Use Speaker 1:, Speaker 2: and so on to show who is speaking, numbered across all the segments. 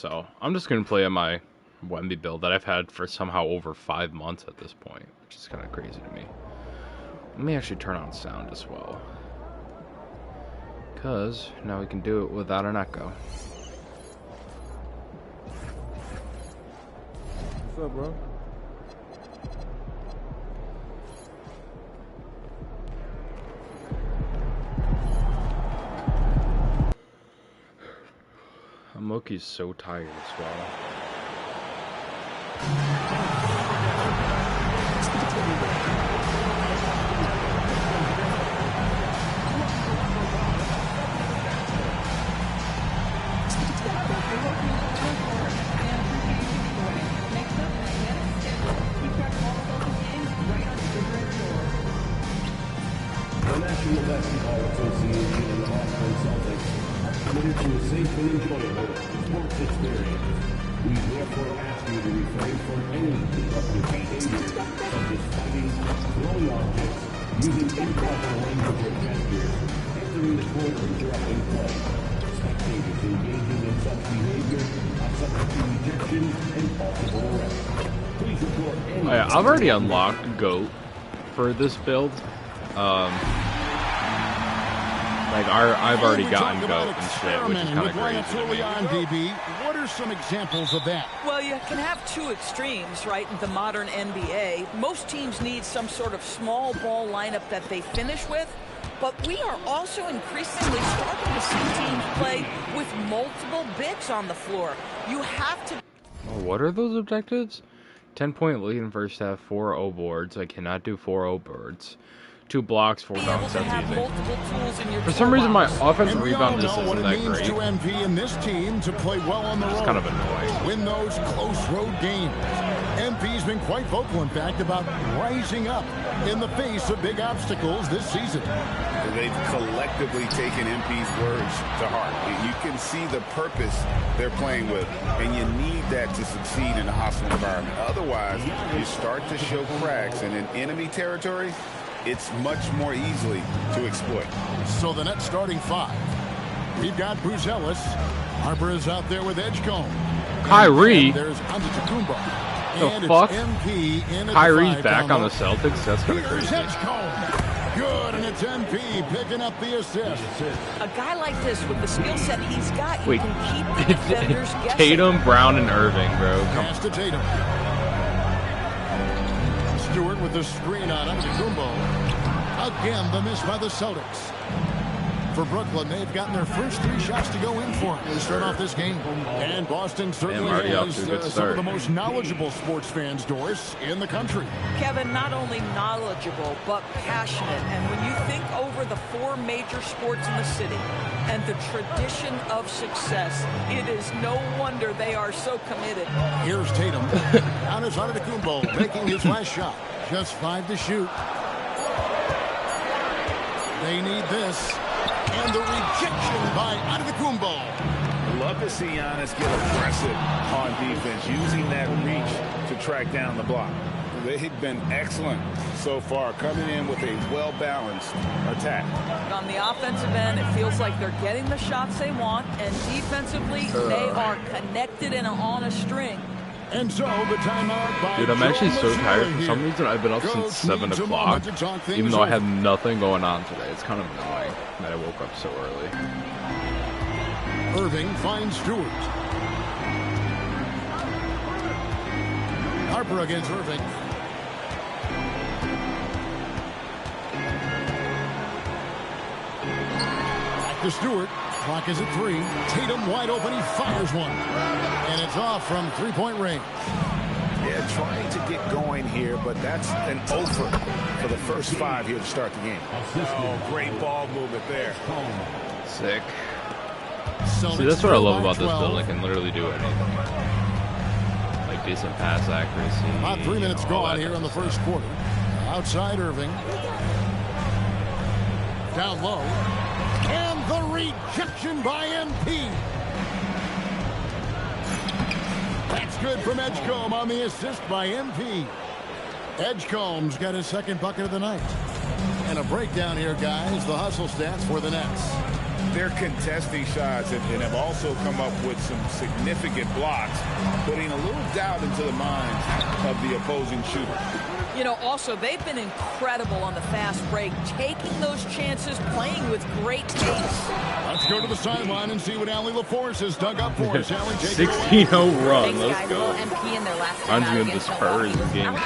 Speaker 1: So I'm just going to play on my Wemby build that I've had for somehow over 5 months at this point, which is kind of crazy to me. Let me actually turn on sound as well, because now we can do it without an echo.
Speaker 2: What's up, bro?
Speaker 1: Moki's so tired as well.
Speaker 3: The National Basketball Association and the Boston Celtics committed to a safe and enjoyable sports experience. We therefore ask you to refrain from any disruptive behavior, such as fighting, throwing objects, using improper language or gestures, entering the court or interrupting play. Spectators engaging in such behavior are subject to rejection and possible arrest. Please report any...
Speaker 1: I've already unlocked GOAT for this build. Like, I've already gotten GOAT and shit, which is kind of crazy to me.
Speaker 4: On, DB. What are some examples of that?
Speaker 5: Well, you can have two extremes, right, in the modern NBA. Most teams need some sort of small ball lineup that they finish with, but we are also increasingly starting to see teams play with multiple bigs on the floor. You have to...
Speaker 1: Oh, what are those objectives? 10-point lead in first half, 4-0 boards. I cannot do 4-0 boards. 2 blocks, 4 dunks, that's easy. For some reason, my offensive rebound just isn't that great.
Speaker 4: To MP and this team to play well on the road.
Speaker 1: It's kind of annoying.
Speaker 4: Win those close road games. MP's been quite vocal, in fact, about rising up in the face of big obstacles this season.
Speaker 6: They've collectively taken MP's words to heart. You can see the purpose they're playing with, and you need that to succeed in a hostile environment. Otherwise, you start to show cracks, and in enemy territory, it's much more easily to exploit.
Speaker 4: So the net starting 5. We've got Bruzelis. Harper is out there with Edgecombe.
Speaker 1: Kyrie?
Speaker 4: There's Antetokounmpo.
Speaker 1: The fuck?
Speaker 4: MP in
Speaker 1: Kyrie's back on the Celtics? That's kind of crazy.
Speaker 4: Good, and it's MP picking up the assist.
Speaker 5: A guy like this, with the skill set he's got,
Speaker 1: Wait,
Speaker 5: can keep the defenders guessing.
Speaker 1: Tatum, Brown, and Irving, bro. Come
Speaker 4: Pass to Tatum. Stewart with the screen on Antetokounmpo. Again, the miss by the Celtics. For Brooklyn, they've gotten their first 3 shots to go in for to start off this game. And Boston certainly has some of the most knowledgeable sports fans, Doris, in the country.
Speaker 5: Kevin, not only knowledgeable, but passionate. And when you think over the 4 major sports in the city and the tradition of success, it is no wonder they are so committed.
Speaker 4: Here's Tatum. Down is Antetokounmpo, making his last shot. Just 5 to shoot. They need this. And the rejection by Antetokounmpo.
Speaker 6: Love to see Giannis get aggressive on defense, using that reach to track down the block. They've been excellent so far, coming in with a well-balanced attack.
Speaker 5: On the offensive end, it feels like they're getting the shots they want, and defensively, they are connected and on a string.
Speaker 4: And so the timeout by
Speaker 1: Dude, I'm actually so tired. For some reason, I've been up since 7 o'clock, even though I had nothing going on today. It's kind of annoying that I woke up so early.
Speaker 4: Irving finds Stewart. Harper against Irving. Back to Stewart. Clock is at 3. Tatum wide open. He fires one. And it's off from 3-point range.
Speaker 6: Yeah, trying to get going here, but that's an over for the first 5 here to start the game. Oh, great ball movement there.
Speaker 1: Sick. See, that's what I love about this build. I can literally do anything. Like decent pass accuracy.
Speaker 4: About 3 minutes gone here in the first quarter. Outside Irving. Down low. And the rejection by MP. That's good from Edgecombe on the assist by MP. Edgecombe's got his second bucket of the night. And a breakdown here, guys. The hustle stats for the Nets.
Speaker 6: they're contesting shots and have also come up with some significant blocks, putting a little doubt into the minds of the opposing shooter.
Speaker 5: You know, also, they've been incredible on the fast break, taking those chances, playing with great taste.
Speaker 4: Let's go to the sideline and see what Allie LaForce has dug up for us.
Speaker 1: 16-0 run. Let's go.
Speaker 2: MP in their last
Speaker 1: Reminds me of the Spurs in game 2.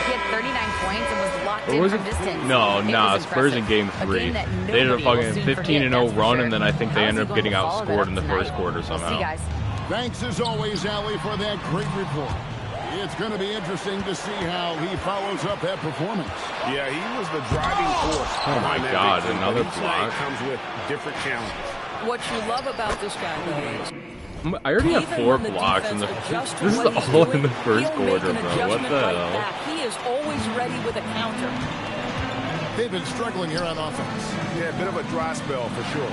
Speaker 2: He had 39 points and was locked in from distance.
Speaker 1: No, Spurs in game 3. They did a fucking 15-0 run, and then I think they ended up getting outscored in the first quarter somehow.
Speaker 4: Thanks as always, Allie, for that great report. It's going to be interesting to see how he follows up that performance.
Speaker 6: Yeah, he was the driving force.
Speaker 1: Oh my God, another block.
Speaker 6: Comes with different challenges.
Speaker 5: What you love about this guy, though, is
Speaker 1: I already have 4 blocks in the. This is all in the first quarter, bro. What the hell?
Speaker 5: He is always ready with a counter.
Speaker 4: They've been struggling here on offense.
Speaker 6: Yeah, a bit of a dry spell for sure.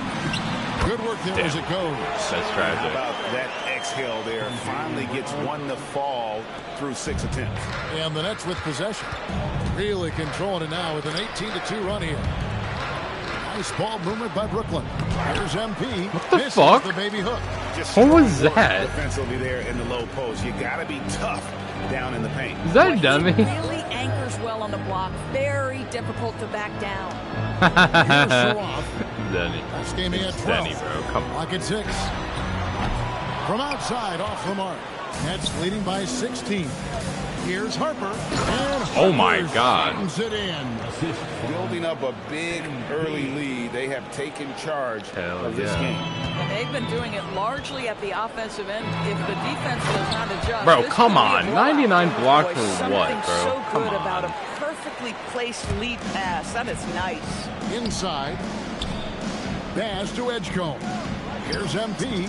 Speaker 4: Good work there as it goes.
Speaker 1: That's tragic.
Speaker 6: About that exhale there. Finally gets one to fall through 6 attempts.
Speaker 4: And the Nets with possession. Really controlling it now with an 18-2 run here. Nice ball movement by Brooklyn. Here's MP.
Speaker 1: What the fuck?
Speaker 4: The baby hook.
Speaker 6: Just
Speaker 1: what was that?
Speaker 6: Defensively there in the low post. You got to be tough down in the paint.
Speaker 1: Is that a dummy?
Speaker 5: He really anchors well on the block. Very difficult to back down.
Speaker 1: Denny.
Speaker 4: This game at 12.
Speaker 1: Denny, bro. Come on.
Speaker 4: Lock at 6. From outside, off the mark. Nets leading by 16. Here's Harper. And
Speaker 1: Oh my God.
Speaker 4: It in.
Speaker 6: Building up a big early lead. They have taken charge of this game.
Speaker 5: And they've been doing it largely at the offensive end. If the defense does not adjust,
Speaker 1: Bro,
Speaker 5: this
Speaker 1: come
Speaker 5: could be a
Speaker 1: on.
Speaker 5: blowout.
Speaker 1: 99 block
Speaker 5: Boy,
Speaker 1: for what,
Speaker 5: something
Speaker 1: bro?
Speaker 5: so
Speaker 1: Come
Speaker 5: good
Speaker 1: on.
Speaker 5: about a perfectly placed lead pass. That is nice.
Speaker 4: Inside. Pass to Edgecombe. Here's MP.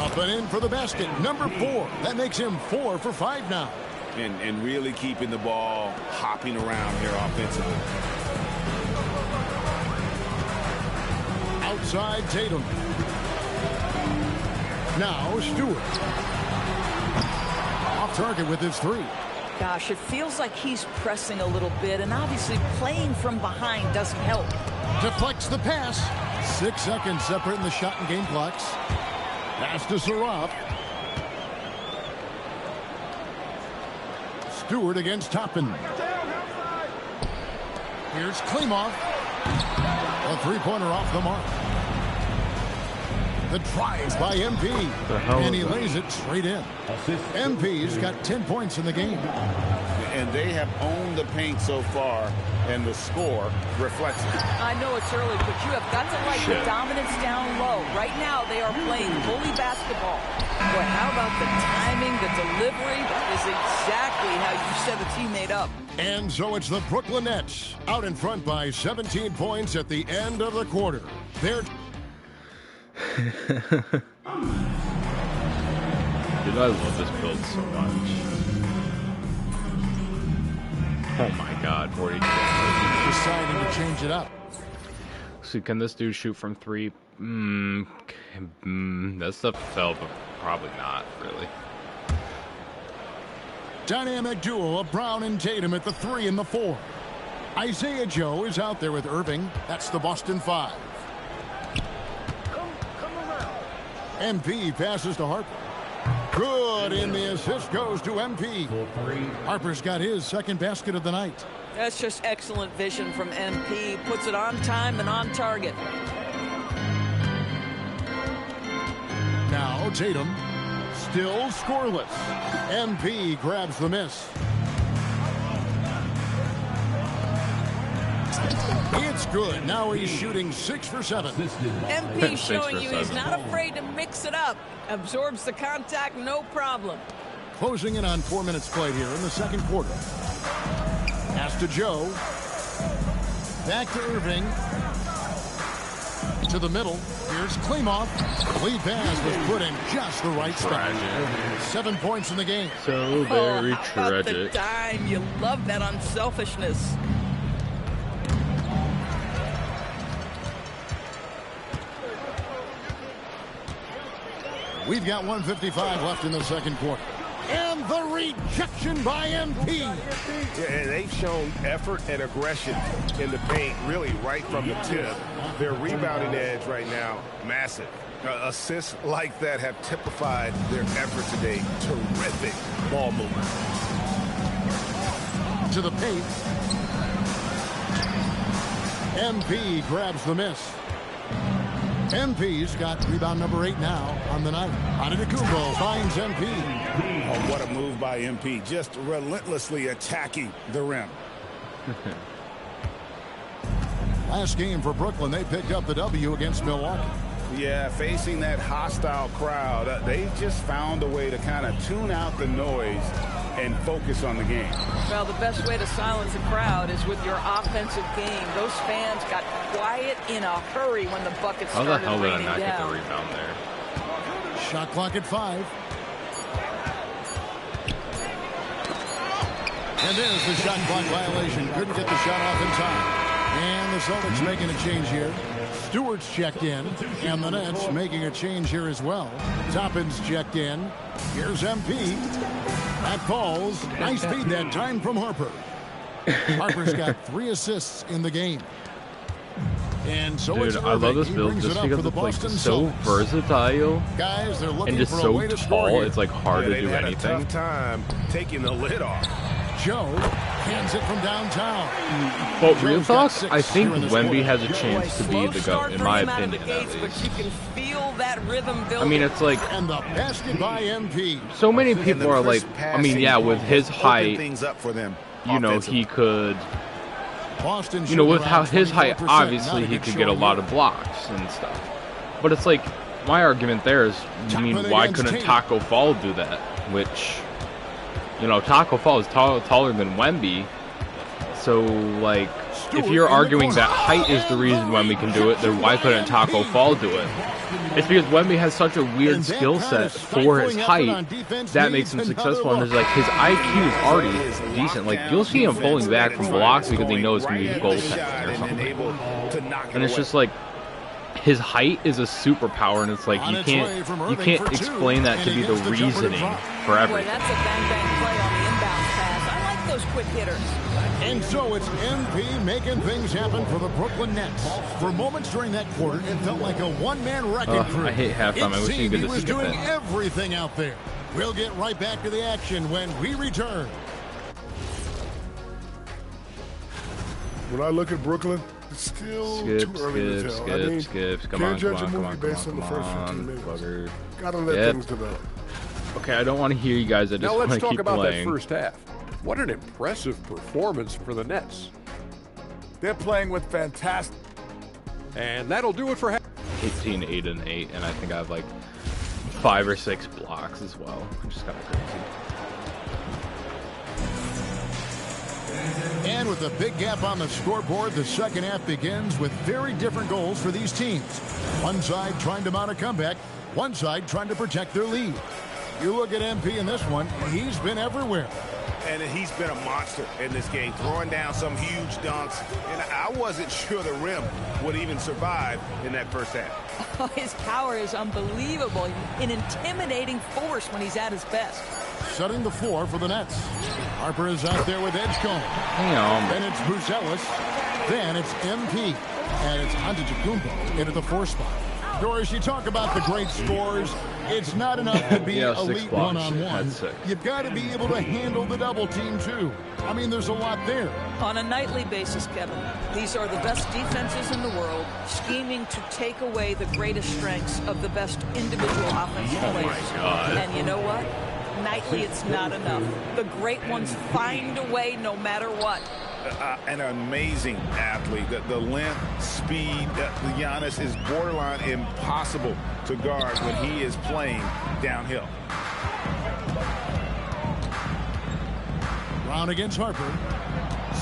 Speaker 4: Up and in for the basket. Number 4. That makes him 4 for 5 now.
Speaker 6: And really keeping the ball hopping around here offensively.
Speaker 4: Outside Tatum. Now Stewart. Off target with his 3.
Speaker 5: Gosh, it feels like he's pressing a little bit, and obviously playing from behind doesn't help.
Speaker 4: Deflects the pass. 6 seconds separating the shot and game clocks. Pass to Saraf. Stewart against Toppin. Here's Klimov. A 3-pointer off the mark. The drive by MP. And he lays it straight in. MP's got 10 points in the game.
Speaker 6: And they have owned the paint so far, and the score reflects it.
Speaker 5: I know it's early, but you have got to like the dominance down low. Right now, they are playing bully basketball. Boy, how about the timing, the delivery? That is exactly how you set a teammate up.
Speaker 4: And so it's the Brooklyn Nets out in front by 17 points at the end of the quarter. They're
Speaker 1: Dude, I love this build so much. Oh my God, 42.
Speaker 4: deciding to change it up.
Speaker 1: So can this dude shoot from 3? That stuff fell, but probably not, really.
Speaker 4: Dynamic duo of Brown and Tatum at the 3 and the 4. Isaiah Joe is out there with Irving. That's the Boston 5. MP passes to Harper. Good, and the assist goes to MP. Harper's got his second basket of the night.
Speaker 5: That's just excellent vision from MP. Puts it on time and on target.
Speaker 4: Now Tatum, still scoreless. MP grabs the miss. It's good. Now he's shooting 6 for 7.
Speaker 5: MP showing you he's not afraid to mix it up. Absorbs the contact, no problem.
Speaker 4: Closing in on 4 minutes played here in the second quarter. Pass to Joe. Back to Irving. To the middle. Here's Klimov. Lead pass was put in just the right spot. 7 points in the game.
Speaker 1: So very
Speaker 5: how about the
Speaker 1: tragic.
Speaker 5: dime? You love that unselfishness.
Speaker 4: We've got 1:55 left in the second quarter. And the rejection by MP.
Speaker 6: Yeah, and they've shown effort and aggression in the paint, really right from the tip. Their rebounding edge right now, massive. Assists like that have typified their effort today. Terrific ball movement.
Speaker 4: To the paint. MP grabs the miss. MP's got rebound number 8 now on the night. Antetokounmpo finds MP.
Speaker 6: Oh, what a move by MP. Just relentlessly attacking the rim.
Speaker 4: Last game for Brooklyn, they picked up the W against Milwaukee.
Speaker 6: Yeah, facing that hostile crowd, they just found a way to kind of tune out the noise and focus on the game.
Speaker 5: Well, the best way to silence a crowd is with your offensive game. Those fans got quiet in a hurry when the buckets started raining down.
Speaker 1: How the hell did I not get the rebound there?
Speaker 4: Shot clock at 5. And there's the shot clock violation. Couldn't get the shot off in time. And the Celtics making a change here. Stewart's checked in. And the Nets making a change here as well. Toppin's checked in. Here's MP. That falls. Nice feed that time from Harper. Harper's got 3 assists in the game. And so
Speaker 1: dude, I love this build just because it's like so versatile.
Speaker 4: Guys, they're looking
Speaker 1: and just
Speaker 4: for
Speaker 1: so
Speaker 4: a way to score
Speaker 1: tall.
Speaker 4: here.
Speaker 1: It's like hard to do
Speaker 6: had
Speaker 1: anything.
Speaker 6: a tough time taking the lid off.
Speaker 4: Joe hands it from downtown.
Speaker 1: But real talk, I think Wemby has a chance to be the GOAT, in my opinion, at
Speaker 5: But
Speaker 1: least.
Speaker 5: you can feel that rhythm building.
Speaker 1: I mean, it's like
Speaker 4: And the basket by MP.
Speaker 1: so many people are like, I mean, yeah, with his height,
Speaker 6: things up for them.
Speaker 1: you know, he could,
Speaker 4: Boston
Speaker 1: you know, with how
Speaker 4: shooting
Speaker 1: his
Speaker 4: around
Speaker 1: height,
Speaker 4: 24%,
Speaker 1: obviously
Speaker 4: not
Speaker 1: he
Speaker 4: good
Speaker 1: could get a
Speaker 4: showing
Speaker 1: lot
Speaker 4: here.
Speaker 1: of blocks and stuff. But it's like, my argument there is, I mean, why couldn't Taco Fall do that? Which, you know, Taco Fall is taller than Wemby. So, like, if you're arguing that height is the reason Wemby can do it, then why couldn't Taco Fall do it? It's because Wemby has such a weird skill set for his height that makes him successful. And there's like his IQ is already decent. Like you'll see him pulling back from blocks because he knows he needs goaltending or something. And it's just like his height is a superpower, and it's like you can't explain that to be the reasoning for
Speaker 5: Boy,
Speaker 1: everything.
Speaker 5: that's a bang-bang play on the inbound pass. I like those quick hitters.
Speaker 4: And so it's MP making things happen for the Brooklyn Nets. For moments during that quarter, it felt like a one-man wrecking crew.
Speaker 1: I hate halftime. I wish you
Speaker 4: It seemed
Speaker 1: could
Speaker 4: he
Speaker 1: just
Speaker 4: was
Speaker 1: skip
Speaker 4: doing
Speaker 1: it.
Speaker 4: everything out there. We'll get right back to the action when we return.
Speaker 7: When I look at Brooklyn, it's still too early to tell.
Speaker 1: Come on,
Speaker 7: can't judge a movie based on the first 15 minutes. Gotta let things develop.
Speaker 1: Okay, I don't want to hear you guys. I just
Speaker 8: Now
Speaker 1: want
Speaker 8: let's
Speaker 1: to
Speaker 8: talk
Speaker 1: keep
Speaker 8: about
Speaker 1: playing.
Speaker 8: that first half. What an impressive performance for the Nets.
Speaker 9: They're playing with fantastic.
Speaker 8: And that'll do it for half.
Speaker 1: 18, 8, and 8, and I think I have like 5 or 6 blocks as well. I'm just kind of crazy.
Speaker 4: And with a big gap on the scoreboard, the second half begins with very different goals for these teams. One side trying to mount a comeback, one side trying to protect their lead. You look at MP in this one, he's been everywhere.
Speaker 6: And he's been a monster in this game, throwing down some huge dunks. And I wasn't sure the rim would even survive in that first half.
Speaker 5: His power is unbelievable. An intimidating force when he's at his best.
Speaker 4: Setting the floor for the Nets. Harper is out there with Edgecombe. Then it's Buzelis. Then it's MP. And it's Antetokounmpo into the 4 spot. Doris, you talk about the great scores. It's not enough to be elite one-on-one. You've got to be able to handle the double team, too. I mean, there's a lot there.
Speaker 5: On a nightly basis, Kevin, these are the best defenses in the world, scheming to take away the greatest strengths of the best individual offensive players.
Speaker 1: My God.
Speaker 5: And you know what? Nightly, it's not enough. The great ones find a way no matter what.
Speaker 6: An amazing athlete. The length, speed, Giannis is borderline impossible to guard when he is playing downhill.
Speaker 4: Brown against Harper.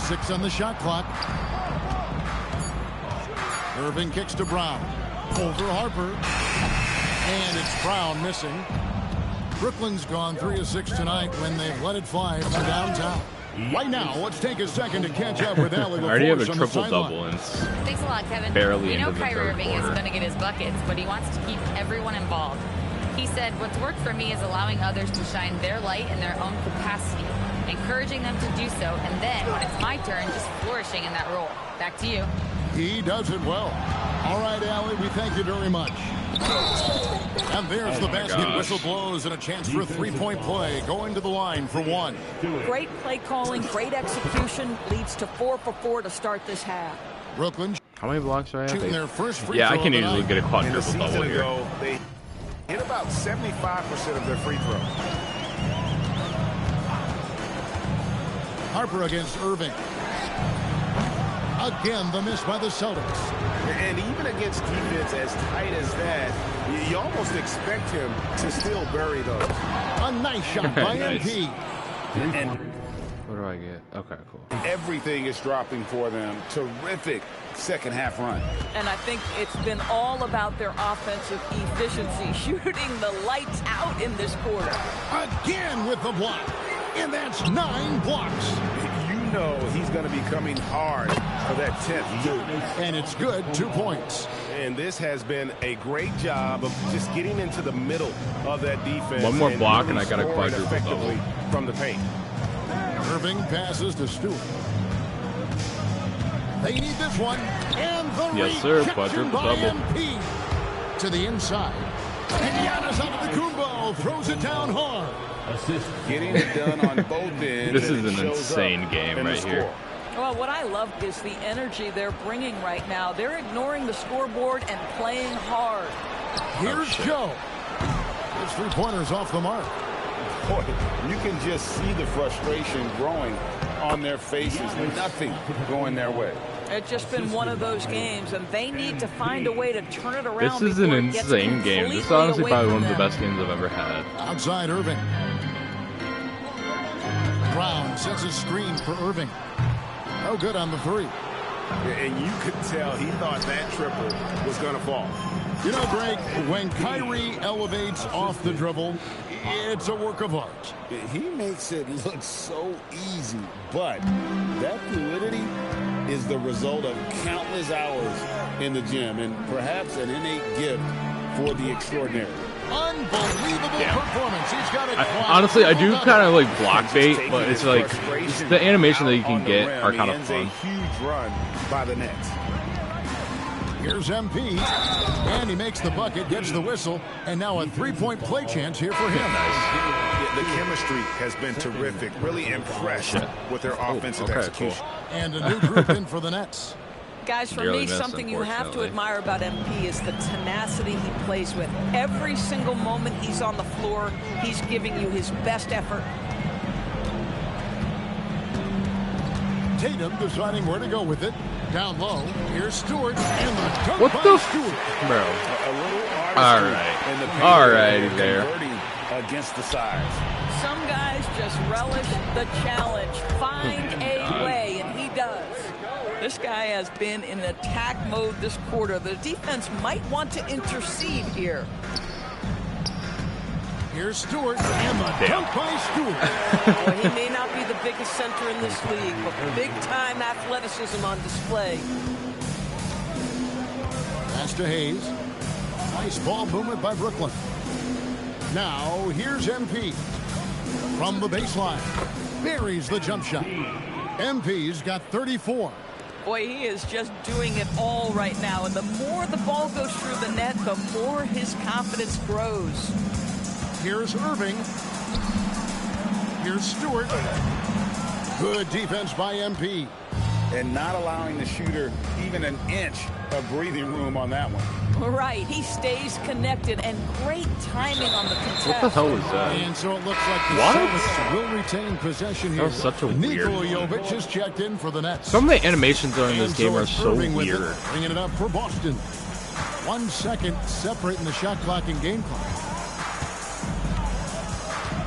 Speaker 4: 6 on the shot clock. Irving kicks to Brown. Over Harper. And it's Brown missing. Brooklyn's gone 3 of 6 tonight when they've let it fly from downtown. Right now, let's take a second to catch up with Allie.
Speaker 1: I already have a triple-double, and it's
Speaker 2: Thanks a lot, Kevin.
Speaker 1: barely
Speaker 2: You know
Speaker 1: into the
Speaker 2: Kyrie
Speaker 1: third
Speaker 2: Irving is
Speaker 1: quarter.
Speaker 2: going to get his buckets, but he wants to keep everyone involved. He said said, what's worked for me is allowing others to shine their light in their own capacity, encouraging them to do so, and then, when it's my turn, just flourishing in that role. Back to you.
Speaker 4: He does it well. All right, Allie, we thank you very much. And there's the basket. Whistle blows and a chance for a three-point play. Going to the line for one.
Speaker 5: Great play calling, great execution. Leads to 4 for 4 to start this half.
Speaker 4: Brooklyn
Speaker 1: How many blocks do I
Speaker 4: shooting
Speaker 1: have?
Speaker 4: their first free
Speaker 1: Yeah, I
Speaker 4: throw
Speaker 1: can
Speaker 4: of the
Speaker 1: easily
Speaker 4: night.
Speaker 1: get a
Speaker 6: In the
Speaker 1: quadruple
Speaker 6: season
Speaker 1: double here.
Speaker 6: ago, they hit about 75% of their free throws.
Speaker 4: Harper against Irving. Again, the miss by the Celtics.
Speaker 6: And even against defense as tight as that, you almost expect him to still bury those.
Speaker 4: A nice shot by
Speaker 1: Nice.
Speaker 4: MP.
Speaker 6: And
Speaker 1: What do I get? Okay, cool.
Speaker 6: everything is dropping for them. Terrific second half run.
Speaker 5: And I think it's been all about their offensive efficiency, shooting the lights out in this quarter.
Speaker 4: Again with the block. And that's 9 blocks.
Speaker 6: You know he's going to be coming hard for that 10th too.
Speaker 4: And it's good. 2 points.
Speaker 6: And this has been a great job of just getting into the middle of that defense.
Speaker 1: One more block and I got a
Speaker 6: scoring
Speaker 1: quadruple
Speaker 6: effectively
Speaker 1: double.
Speaker 6: from the paint.
Speaker 4: Irving passes to Stewart. They need this one. And the
Speaker 1: Yes, sir.
Speaker 4: rejection
Speaker 1: Quadruple
Speaker 4: by
Speaker 1: double.
Speaker 4: MP. To the inside. And Giannis Antetokounmpo throws it down hard.
Speaker 6: Getting it done on both ends.
Speaker 1: This
Speaker 6: and
Speaker 1: is
Speaker 6: it
Speaker 1: an
Speaker 6: shows
Speaker 1: insane
Speaker 6: up
Speaker 1: game
Speaker 6: in the
Speaker 1: right
Speaker 6: score.
Speaker 1: here.
Speaker 5: Well, what I love is the energy they're bringing right now. They're ignoring the scoreboard and playing hard.
Speaker 4: Here's Joe. His three-pointer's off the mark.
Speaker 6: Boy, you can just see the frustration growing on their faces. Nothing going their way.
Speaker 5: It's just been one of those games, and they need to find a way to turn it around.
Speaker 1: This is an
Speaker 5: before it gets
Speaker 1: insane game. This is
Speaker 5: completely
Speaker 1: honestly
Speaker 5: away
Speaker 1: probably
Speaker 5: from
Speaker 1: one of the
Speaker 5: them.
Speaker 1: best games I've ever had.
Speaker 4: Outside Irving. Brown sets a screen for Irving. No good on the three.
Speaker 6: And you could tell he thought that triple was going to fall.
Speaker 4: You know, Greg, when Kyrie elevates off the dribble, it's a work of art.
Speaker 6: He makes it look so easy, but that fluidity is the result of countless hours in the gym and perhaps an innate gift for the extraordinary.
Speaker 4: Unbelievable performance. He's got it.
Speaker 1: Honestly, I do kind of like block bait, but it's like the animation that you can
Speaker 6: On the
Speaker 1: get
Speaker 6: rim,
Speaker 1: are
Speaker 6: he
Speaker 1: kind of
Speaker 6: ends
Speaker 1: fun.
Speaker 6: a huge run by the Nets.
Speaker 4: Here's MP. And he makes the bucket, gets the whistle, and now a three-point play chance here for him.
Speaker 6: The chemistry has been terrific. Really impressed with their offensive
Speaker 1: okay,
Speaker 6: execution.
Speaker 4: And a new group in for the Nets.
Speaker 5: Guys, for
Speaker 1: Barely
Speaker 5: me,
Speaker 1: missed,
Speaker 5: something you have to
Speaker 1: unfortunately.
Speaker 5: admire about MP is the tenacity he plays with. Every single moment he's on the floor, he's giving you his best effort.
Speaker 4: Tatum deciding where to go with it. Down low. Here's Stewart. And the dunk
Speaker 1: What
Speaker 4: by
Speaker 1: the
Speaker 4: Stewart.
Speaker 1: Bro.
Speaker 6: A little
Speaker 1: All
Speaker 6: artistry
Speaker 1: right.
Speaker 6: in the paint
Speaker 1: All
Speaker 6: area,
Speaker 1: righty there.
Speaker 6: converting against the size.
Speaker 5: Some guys just relish the challenge, find a way, and he does. This guy has been in attack mode this quarter. The defense might want to intercede here.
Speaker 4: Here's Stewart. And the dunk by Stewart.
Speaker 5: Well, he may not be the biggest center in this league, but big-time athleticism on display.
Speaker 4: Pass to Hayes. Nice ball movement by Brooklyn. Now, here's MP. From the baseline. Buries the jump shot. MP's got 34.
Speaker 5: Boy, he is just doing it all right now. And the more the ball goes through the net, the more his confidence grows.
Speaker 4: Here's Irving. Here's Stewart. Good defense by MP.
Speaker 6: And not allowing the shooter even an inch of breathing room on that one.
Speaker 5: Right, he stays connected, and great timing on the contest.
Speaker 1: What the hell was that?
Speaker 4: And so it looks like the
Speaker 1: What?
Speaker 4: Celtics will retain possession here.
Speaker 1: That was such a weird
Speaker 4: Nikola
Speaker 1: moment.
Speaker 4: Jovic is checked in for the Nets.
Speaker 1: Some of the animations in this
Speaker 4: And
Speaker 1: game are
Speaker 4: it's
Speaker 1: so
Speaker 4: Irving with
Speaker 1: weird.
Speaker 4: it, bringing it up for Boston. 1 second separating the shot clock and game clock.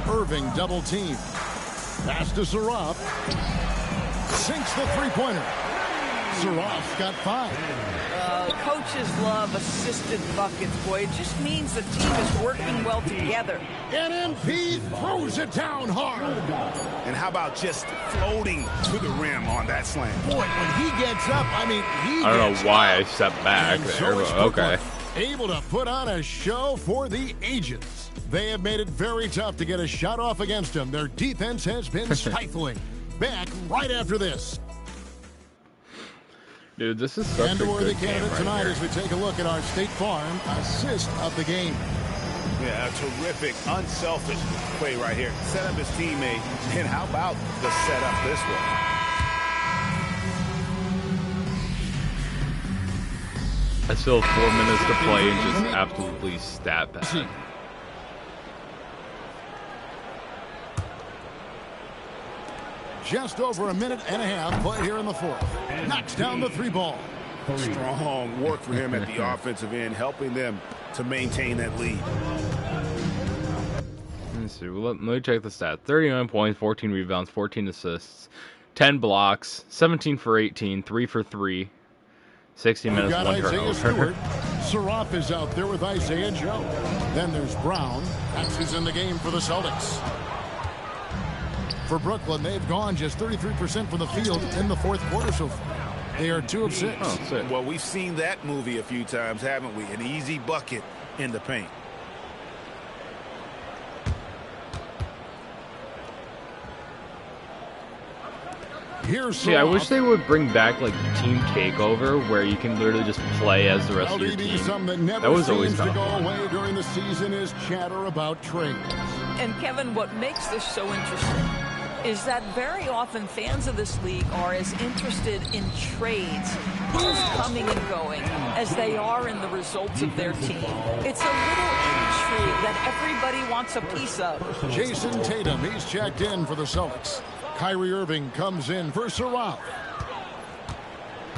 Speaker 4: Irving double team. Pass to Saraf. Sinks the three-pointer. Saraf got 5.
Speaker 5: Coaches love assisted buckets, boy. It just means the team is working well together.
Speaker 4: And MP throws it down hard.
Speaker 6: And how about just floating to the rim on that slam?
Speaker 4: Boy, when he gets up, I mean, he
Speaker 1: I don't
Speaker 4: gets
Speaker 1: know why I
Speaker 4: up.
Speaker 1: stepped back
Speaker 4: And
Speaker 1: there,
Speaker 4: so
Speaker 1: but
Speaker 4: it's
Speaker 1: okay.
Speaker 4: Brooklyn. Able to put on a show for the ages. They have made it very tough to get a shot off against them. Their defense has been stifling. Back right after this.
Speaker 1: Dude, this is such a good game right
Speaker 4: tonight
Speaker 1: here.
Speaker 4: As we take a look at our State Farm assist of the game.
Speaker 6: Yeah, a terrific, unselfish play right here. Set up his teammate, and how about the setup this way?
Speaker 1: I still have 4 minutes to play and just absolutely stat pad.
Speaker 4: Just over a minute and a half play here in the fourth. Knocks down the 3 ball.
Speaker 6: Strong work for him at the offensive end, helping them to maintain that lead.
Speaker 1: Let's see. Let me check the stat. 39 points, 14 rebounds, 14 assists, 10 blocks, 17 for 18, 3 for 3, 60 minutes, 1 turnover.
Speaker 4: Surratt is out there with Isaiah Joe. Then there's Brown. That's who's in the game for the Celtics. For Brooklyn, they've gone just 33% from the field in the fourth quarter so far. They are 2 of 6.
Speaker 1: Oh, sick.
Speaker 6: Well, we've seen that movie a few times, haven't we? An easy bucket in the paint.
Speaker 1: See, I wish they would bring back like team takeover, where you can literally just play as the rest of your team. That was always kind of fun.
Speaker 4: Away during the season is chatter about trades.
Speaker 5: And Kevin, what makes this so interesting is that very often fans of this league are as interested in trades, who's coming and going, as they are in the results of their team. It's a little intrigue that everybody wants a piece of.
Speaker 4: Jason Tatum, he's checked in for the Celtics. Kyrie Irving comes in for Surratt.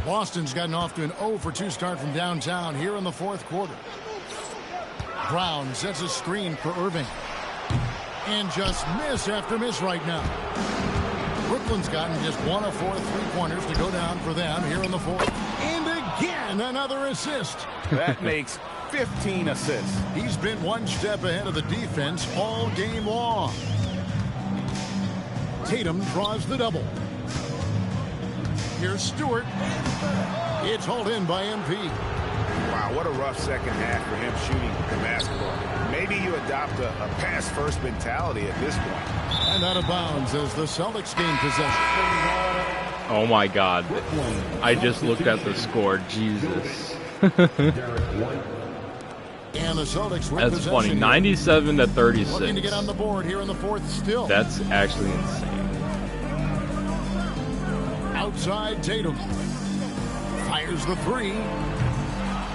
Speaker 4: Boston's gotten off to an 0 for 2 start from downtown here in the fourth quarter. Brown sets a screen for Irving. And just miss after miss right now. Brooklyn's gotten just 1 of 4 3-pointers to go down for them here in the fourth. And again, another assist.
Speaker 6: That makes 15 assists.
Speaker 4: He's been 1 step ahead of the defense all game long. Tatum draws the double. Here's Stewart. It's hauled in by MP.
Speaker 6: Wow, what a rough second half for him shooting the basketball. Maybe you adopt a pass-first mentality at this point.
Speaker 4: And out of bounds as the Celtics gain possession.
Speaker 1: Oh my God. I just looked at the score. Jesus.
Speaker 4: And the Celtics win
Speaker 1: That's
Speaker 4: possession.
Speaker 1: funny. 97 to 36.
Speaker 4: Looking to get on the board here in the fourth still.
Speaker 1: That's actually insane.
Speaker 4: Outside Tatum. Fires the 3.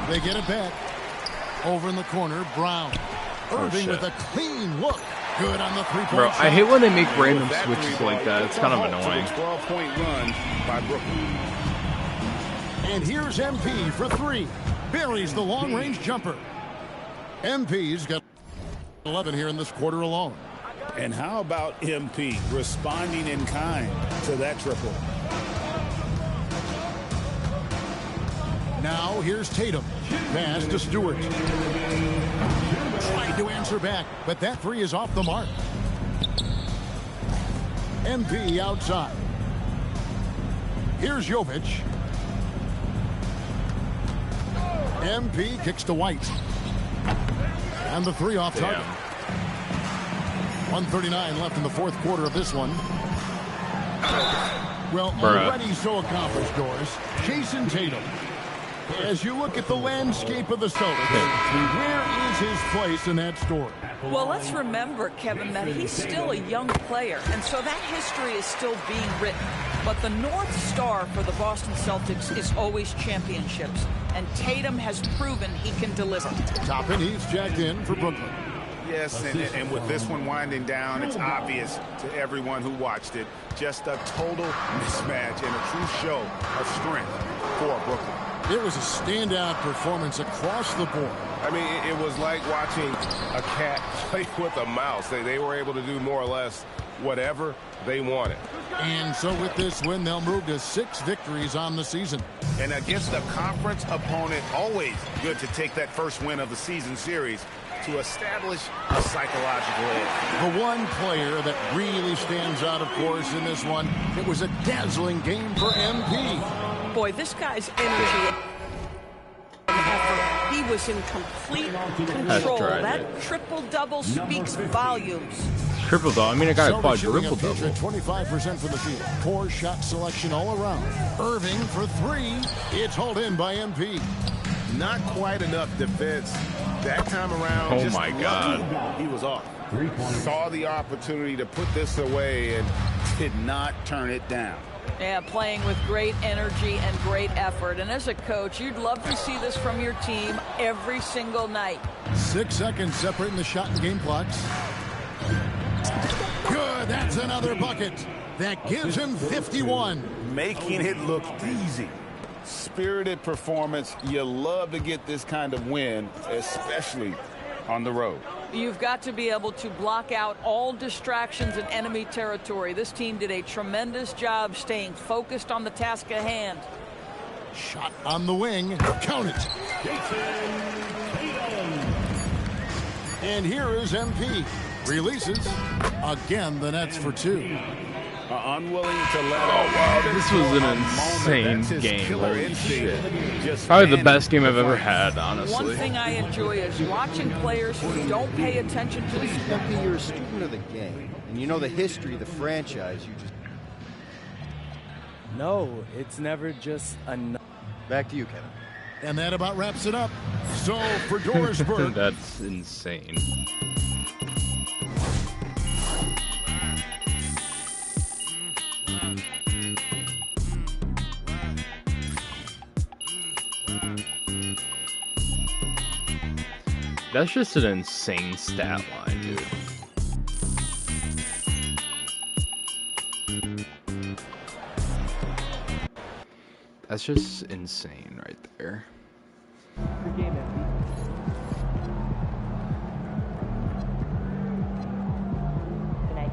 Speaker 4: They get it back. Over in the corner, Brown. Irving with a clean look. Good on the 3-point
Speaker 1: Bro,
Speaker 4: shot.
Speaker 1: I hate when they make random switches like that. It's kind of annoying.
Speaker 6: 12-point run by Brooklyn.
Speaker 4: And here's MP for 3. Buries the long-range jumper. MP's got 11 here in this quarter alone.
Speaker 6: And how about MP responding in kind to that triple?
Speaker 4: Now here's Tatum. Pass to Stewart. Tried to answer back, but that 3 is off the mark. MP outside. Here's Jovic. MP kicks to White. And the 3 off target. 1:39 left in the fourth quarter of this one. Well, already so accomplished, Doris. Jason Tatum. As you look at the landscape of the Celtics, where is his place in that story?
Speaker 5: Well, let's remember, Kevin, that he's still a young player, and so that history is still being written. But the North Star for the Boston Celtics is always championships, and Tatum has proven he can deliver.
Speaker 4: Toppin, he's checked in for Brooklyn.
Speaker 6: Yes, and with this one winding down, it's obvious to everyone who watched it. Just a total mismatch and a true show of strength for Brooklyn.
Speaker 4: It was a standout performance across the board.
Speaker 8: I mean, it was like watching a cat play with a mouse. They were able to do more or less whatever they wanted.
Speaker 4: And so with this win, they'll move to 6 victories on the season.
Speaker 6: And against a conference opponent, always good to take that first win of the season series to establish a psychological edge.
Speaker 4: The one player that really stands out, of course, in this one, it was a dazzling game for MP.
Speaker 5: Boy, this guy's energy and effort, he was in complete control. That triple-double speaks volumes.
Speaker 1: Triple-double? I mean, I got a quadruple-double.
Speaker 4: 25% from the field. Poor shot selection all around. Irving for three. It's hauled in by MP.
Speaker 8: Not quite enough defense that time around.
Speaker 1: Oh my God.
Speaker 8: He was off. Saw the opportunity to put this away and did not turn it down.
Speaker 5: Yeah, playing with great energy and great effort. And as a coach, you'd love to see this from your team every single night.
Speaker 4: 6 seconds separating the shot and game clocks. Good, that's another bucket. That gives him 51.
Speaker 6: Making it look easy. Spirited performance. You love to get this kind of win, especially on the road.
Speaker 5: You've got to be able to block out all distractions in enemy territory. This team did a tremendous job staying focused on the task at hand.
Speaker 4: Shot on the wing. Count it. And here is MP. Releases. Again, the Nets for two.
Speaker 6: Unwilling to let
Speaker 1: this was an insane game. Holy shit. Probably the best game I've ever had, honestly.
Speaker 5: One thing I enjoy is watching players who don't pay attention to the
Speaker 10: MP, you're a student of the game, and you know the history of the franchise. You just
Speaker 11: no, it's never just enough.
Speaker 10: Back to you, Kevin.
Speaker 4: And that about wraps it up. So for Dorsberg,
Speaker 1: that's insane. That's just an insane stat line, dude. That's just insane right there.
Speaker 11: Good game, MP.
Speaker 12: Good night.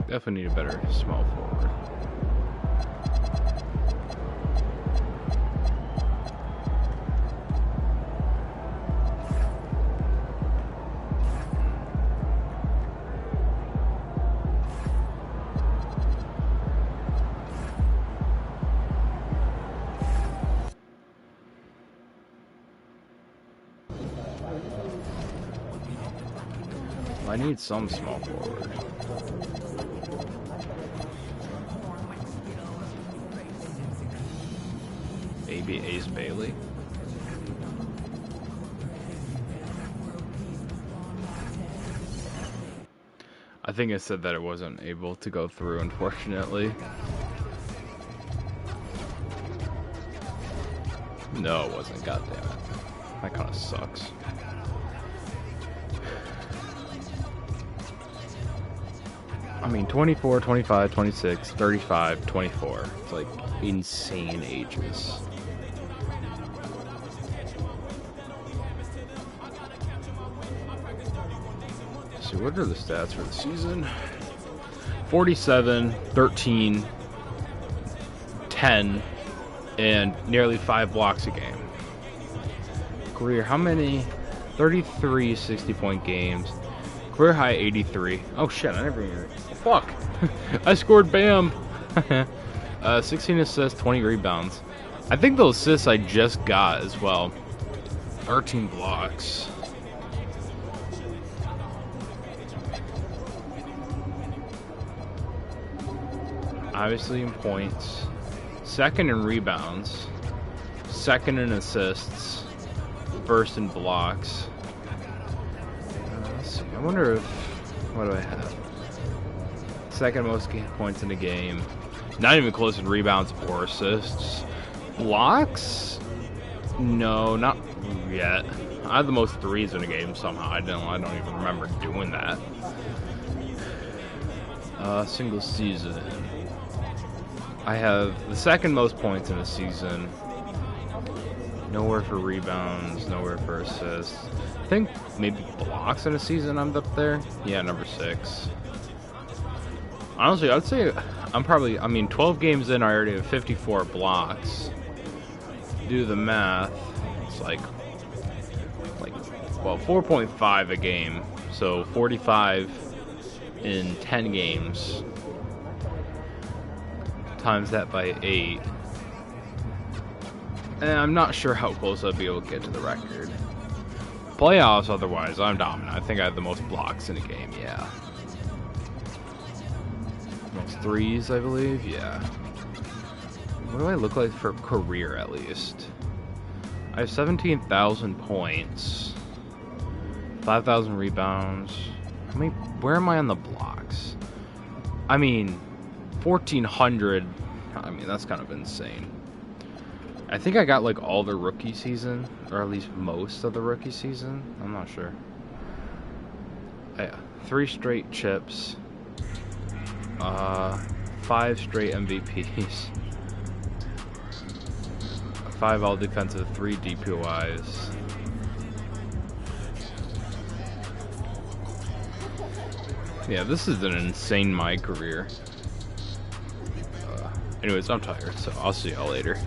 Speaker 1: Definitely need a better small forward. I need some small forward. Maybe Ace Bailey. I think I said that it wasn't able to go through, unfortunately. No, it wasn't. God damn it. That kind of sucks. I mean, 24, 25, 26, 35, 24. It's like insane ages. So what are the stats for the season? 47, 13, 10, and nearly 5 blocks a game. Career, how many? 33 60-point games. Career high 83. Oh shit, I never even... Fuck! I scored, bam! 16 assists, 20 rebounds. I think those assists I just got as well. 13 blocks. Obviously in points. Second in rebounds. Second in assists. First in blocks. Let's see. I wonder if... What do I have? Second most points in the game. Not even close in rebounds or assists. Blocks? No, not yet. I had the most threes in a game somehow. I don't even remember doing that. Single season. I have the second most points in a season. Nowhere for rebounds, nowhere for assists. I think maybe blocks in a season I'm up there. Yeah, number 6. Honestly, I'd say I'm probably, 12 games in, I already have 54 blocks. do the math, it's like well, 4.5 a game, so 45 in 10 games. Times that by 8. And I'm not sure how close I'd be able to get to the record. Playoffs, otherwise, I'm dominant. I think I have the most blocks in a game, yeah. Most threes, I believe, yeah. What do I look like for career, at least? I have 17,000 points. 5,000 rebounds. Where am I on the blocks? I mean, 1,400. I mean, that's kind of insane. I think I got like all the rookie season, or at least most of the rookie season. I'm not sure. Yeah, 3 straight chips. 5 straight MVPs. 5 all defensive, 3 DPOIs. Yeah, this is an insane MyCareer. Anyways, I'm tired, so I'll see y'all later.